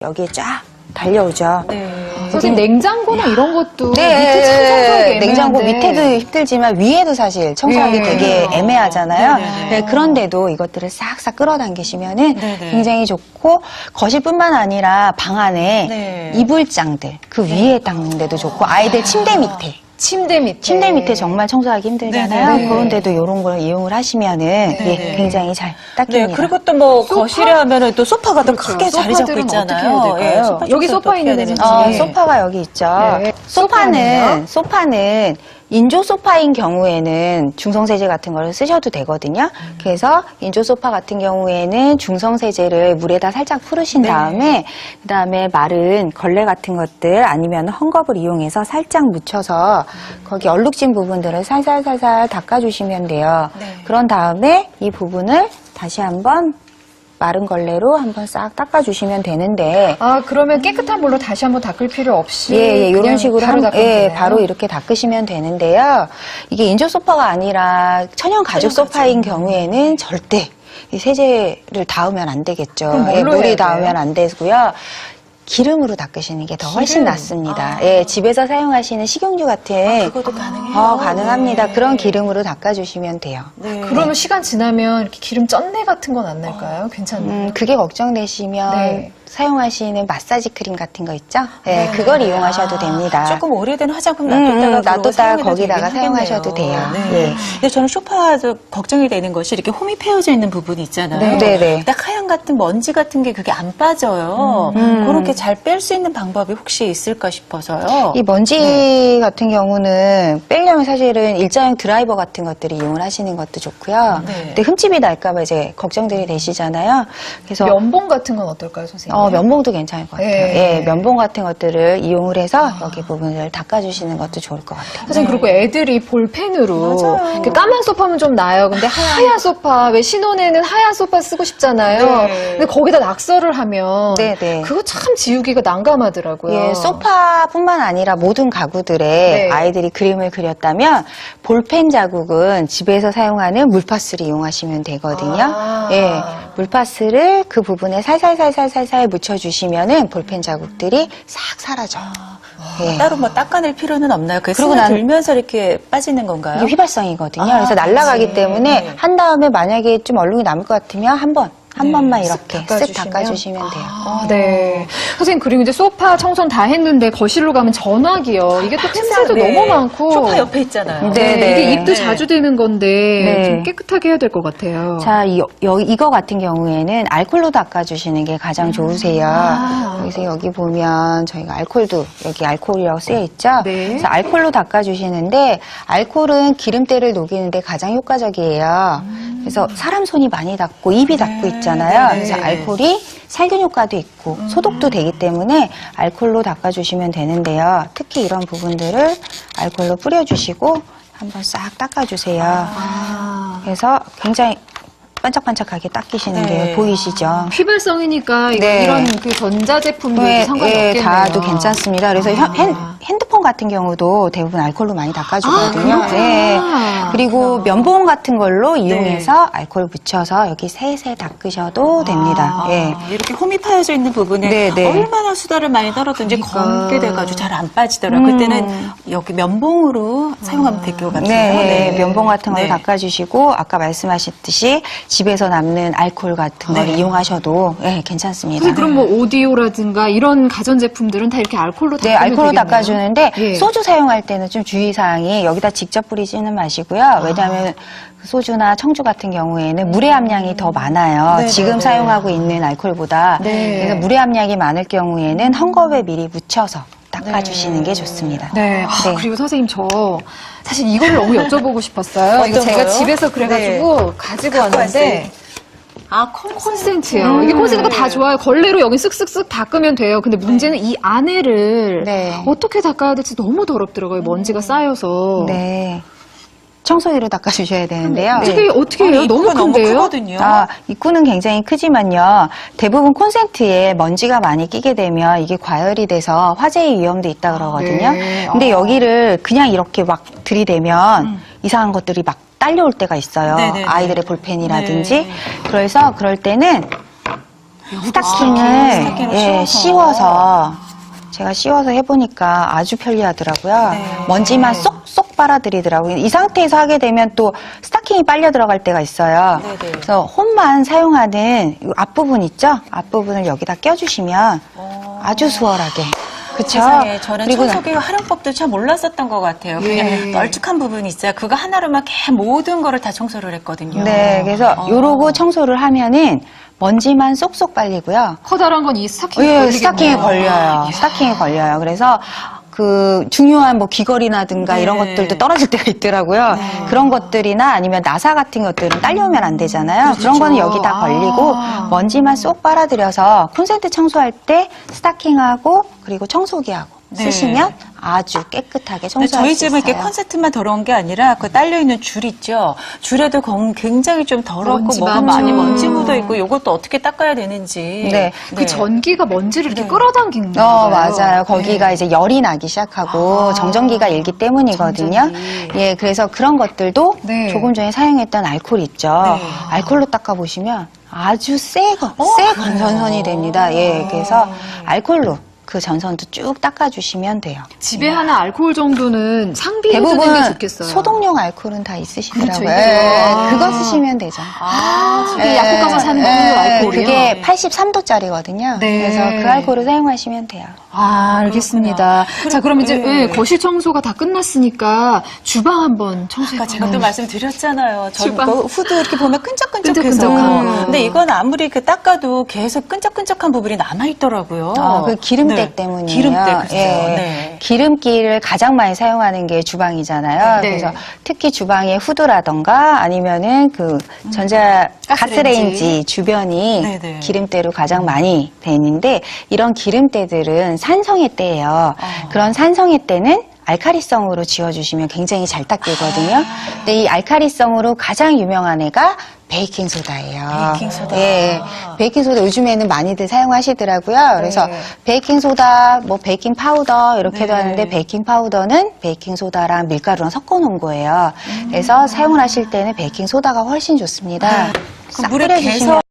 여기에 쫙 달려오죠. 네. 선생님 냉장고나 이런 것도 네, 밑에 청소하기 냉장고 애매한데. 밑에도 힘들지만 위에도 사실 청소하기 되게 애매하잖아요. 네네네. 네, 그런데도 이것들을 싹싹 끌어당기시면은 네네. 굉장히 좋고 거실뿐만 아니라 방 안에 네. 이불장들 그 위에 닦는데도 좋고 아이들 침대 밑에. 침대 밑에 정말 청소하기 힘들잖아요. 네네. 그런데도 이런 걸 이용을 하시면은 네네. 예, 굉장히 잘 네, 닦입니다. 그리고 또 뭐 거실에 하면은 또 소파가 더 그렇죠. 크게 자리 잡고 소파들은 있잖아요. 어떻게 해야 될까요? 소파 여기 청소도 소파 어떻게 있는 해야 데는 되는지. 소파가 여기 있죠. 네. 소파는 인조 소파인 경우에는 중성세제 같은 걸 쓰셔도 되거든요. 그래서 인조 소파 같은 경우에는 중성세제를 물에다 살짝 풀으신 다음에 그다음에 마른 걸레 같은 것들 아니면 헝겊을 이용해서 살짝 묻혀서 거기 얼룩진 부분들을 살살살살 닦아주시면 돼요. 네. 그런 다음에 이 부분을 다시 한번 마른 걸레로 한번 싹 닦아주시면 되는데 아, 그러면 깨끗한 물로 다시 한번 닦을 필요 없이 예, 그냥 이런 식으로 바로 닦으면 되나요? 바로 이렇게 닦으시면 되는데요. 이게 인조 소파가 아니라 천연 가죽 소파인 경우에는 절대 이 세제를 닿으면 안 되겠죠. 그럼 뭘로 해야 물이 돼요? 닿으면 안 되고요. 기름으로 닦으시는 게 더 훨씬 기름? 낫습니다. 예, 집에서 사용하시는 식용유 같은 그것도 가능해요. 가능합니다. 네. 그런 기름으로 닦아주시면 돼요. 네. 그러면 시간 지나면 이렇게 기름 쩐내 같은 건 안 날까요? 괜찮나요? 그게 걱정되시면 네. 사용하시는 마사지 크림 같은 거 있죠? 네, 그걸 이용하셔도 됩니다. 조금 오래된 화장품 놔뒀다가 놔뒀다가 거기다가 사용하셔도 돼요. 네. 예. 근데 저는 소파도 걱정이 되는 것이 이렇게 홈이 패여져 있는 부분이 있잖아요. 네. 딱 하얀 같은 먼지 같은 게 그게 안 빠져요. 그렇게 잘 뺄 수 있는 방법이 혹시 있을까 싶어서요. 이 먼지 같은 경우는 빼려면 사실은 일자형 드라이버 같은 것들을 이용을 하시는 것도 좋고요. 네. 근데 흠집이 날까봐 이제 걱정들이 되시잖아요. 그래서 면봉 같은 건 어떨까요, 선생님? 면봉도 괜찮을 것 같아요. 네. 예, 면봉 같은 것들을 이용을 해서 여기 부분을 닦아주시는 것도 좋을 것 같아요. 선생님, 그리고 애들이 볼펜으로 맞아요. 이렇게 까만 소파면 좀 나아요. 근데 하얀 소파, 왜 신혼에는 하얀 소파 쓰고 싶잖아요. 네. 근데 거기다 낙서를 하면 네. 그거 참 지우기가 난감하더라고요. 예, 소파뿐만 아니라 모든 가구들에 네. 아이들이 그림을 그렸다면 볼펜 자국은 집에서 사용하는 물파스를 이용하시면 되거든요. 아. 예, 물파스를 그 부분에 살살살살살살 묻혀주시면은 볼펜 자국들이 싹 사라져요. 예. 따로 뭐 닦아낼 필요는 없나요? 그 그리고 스며 들면서 이렇게 빠지는 건가요? 이게 휘발성이거든요. 아, 그래서 날아가기 그치. 때문에 네. 한 다음에 만약에 좀 얼룩이 남을 것 같으면 한 번만 쓱 이렇게 쓱 닦아주시면 돼요. 네. 선생님, 그리고 이제 소파 청소는 다 했는데 거실로 가면 전화기요. 이게 또 틈새도 네. 너무 많고. 소파 옆에 있잖아요. 네. 이게 입도 네. 자주 되는 건데 네. 좀 깨끗하게 해야 될 것 같아요. 자, 이거 같은 경우에는 알콜로 닦아주시는 게 가장 좋으세요. 그래서 여기 보면 저희가 여기 알콜이라고 쓰여 있죠? 네. 그래서 알콜로 닦아주시는데, 알콜은 기름때를 녹이는데 가장 효과적이에요. 그래서 사람 손이 많이 닿고 입이 닿고 있잖아요. 네. 그래서 알콜이 살균 효과도 있고 소독도 되기 때문에 알콜로 닦아주시면 되는데요. 특히 이런 부분들을 알콜로 뿌려주시고 한번 싹 닦아주세요. 그래서 굉장히 반짝반짝하게 닦이시는 네. 게 보이시죠? 휘발성이니까 네. 이런 그 전자제품들도 상관이 없겠네요. 다도 괜찮습니다. 그래서 핸드폰 같은 경우도 대부분 알콜로 많이 닦아주거든요. 그렇구나. 네. 그리고 면봉 같은 걸로 이용해서 알콜 묻혀서 여기 세세 닦으셔도 됩니다. 예. 이렇게 홈이 파여져 있는 부분에 네. 얼마나 수다를 많이 떨었든지 그러니까. 검게 돼가지고 잘 안 빠지더라고요. 그때는 여기 면봉으로 사용하면 될 것 같아요. 네, 면봉 같은 걸 네. 닦아주시고 아까 말씀하셨듯이 집에서 남는 알콜 같은 걸 이용하셔도 괜찮습니다. 그럼 뭐 오디오라든가 이런 가전제품들은 다 이렇게 알콜로 네, 닦으면 알콜로 되겠네요. 닦아주는데 예. 소주 사용할 때는 좀 주의사항이 여기다 직접 뿌리지는 마시고요. 왜냐하면 소주나 청주 같은 경우에는 물의 함량이 더 많아요. 네네네. 지금 사용하고 있는 알콜보다. 네. 그래서 물의 함량이 많을 경우에는 헝겊에 미리 묻혀서 닦아주시는 게 좋습니다. 네. 그리고 선생님 사실 이거를 너무 여쭤보고 싶었어요. 이거 어떤 제가 거요? 집에서 그래가지고 가지고 왔는데 콘센트요. 이게 콘센트가 다 좋아요. 걸레로 여기 쓱쓱쓱 닦으면 돼요. 근데 문제는 이 안에를 어떻게 닦아야 될지 너무 더럽더라고요. 먼지가 쌓여서. 네. 청소기로 닦아주셔야 되는데요. 어떻게 해요? 너무 입구가 큰데요? 너무 크거든요. 입구는 굉장히 크지만요. 대부분 콘센트에 먼지가 많이 끼게 되면 이게 과열이 돼서 화재의 위험도 있다 그러거든요. 네. 근데 여기를 그냥 이렇게 막 들이대면 이상한 것들이 막 딸려올 때가 있어요. 네네네. 아이들의 볼펜이라든지. 네. 그래서 그럴 때는 스타킹을 예, 씌워서 제가 씌워서 해보니까 아주 편리하더라고요. 네. 먼지만 쏙쏙 빨아들이더라고요. 이 상태에서 하게 되면 또 스타킹이 빨려 들어갈 때가 있어요. 네, 네. 그래서 홈만 사용하는 이 앞부분 있죠? 앞부분을 여기다 껴주시면 아주 수월하게. 그쵸? 세상에, 저는 그리고 청소기 활용법도 참 몰랐었던 것 같아요. 그냥 널찍한 부분이 있어요. 그거 하나로만 모든 거를 다 청소를 했거든요. 네, 그래서 요러고 청소를 하면은 먼지만 쏙쏙 빨리고요. 커다란 건 이 스타킹에 예, 걸리겠네요. 스타킹에 걸려요. 스타킹에 걸려요. 그래서 그 중요한 뭐 귀걸이라든가 네. 이런 것들도 떨어질 때가 있더라고요. 그런 것들이나 아니면 나사 같은 것들은 딸려오면 안 되잖아요. 그런 거는 여기 다 걸리고 먼지만 쏙 빨아들여서 콘센트 청소할 때 스타킹하고 그리고 청소기하고 쓰시면 아주 깨끗하게 근데 청소할 저희 수 집은 있어요. 이렇게 콘센트만 더러운 게 아니라 그 딸려있는 줄 있죠. 줄에도 굉장히 좀 더럽고 먼지 뭐가 많죠. 많이 먼지 묻어 있고 이것도 어떻게 닦아야 되는지. 네. 그 전기가 먼지를 이렇게 끌어당기는 거예요. 맞아요. 거기가 이제 열이 나기 시작하고 정전기가 일기 때문이거든요. 정전기. 예, 그래서 그런 것들도 네. 조금 전에 사용했던 알코올 있죠. 네. 알코올로 닦아보시면 아주 새 건선선이 됩니다. 예, 그래서 알코올로 그 전선도 쭉 닦아주시면 돼요. 집에 하나 알코올 정도는 상비해두는 게 대부분 좋겠어요. 소독용 알코올은 다 있으시더라고요. 그렇죠, 예, 있어요. 그거 쓰시면 되죠. 그게 약국 가서 사는 그 알코올이요? 그게 83도짜리거든요. 네. 그래서 그 알코올을 사용하시면 돼요. 알겠습니다. 자, 그럼 이제 네. 거실 청소가 다 끝났으니까 주방 한번 청소해 아까 제가 또 말씀드렸잖아요. 저 주방. 그 후드 이렇게 보면 끈적끈적해서. 끈적끈적한 거. 근데 이건 아무리 그 닦아도 계속 끈적끈적한 부분이 남아있더라고요. 그 기름때 네. 때문이에요. 기름때, 그죠. 예. 네. 기름기를 가장 많이 사용하는 게 주방이잖아요. 네. 그래서 특히 주방의 후드라던가 아니면은 그 전자 가스레인지 주변이 네, 네. 기름때로 가장 많이 돼 있는데 이런 기름때들은 산성의 때예요. 그런 산성의 때는 알카리성으로 지워주시면 굉장히 잘 닦이거든요. 근데 이 알카리성으로 가장 유명한 애가 베이킹소다예요. 베이킹소다. 예, 베이킹소다 요즘에는 많이들 사용하시더라고요. 그래서 베이킹소다, 뭐 베이킹파우더 이렇게도 네. 하는데 베이킹파우더는 베이킹소다랑 밀가루랑 섞어 놓은 거예요. 그래서 사용을 하실 때는 베이킹소다가 훨씬 좋습니다. 그럼 싹 물에 뿌려주시면 개서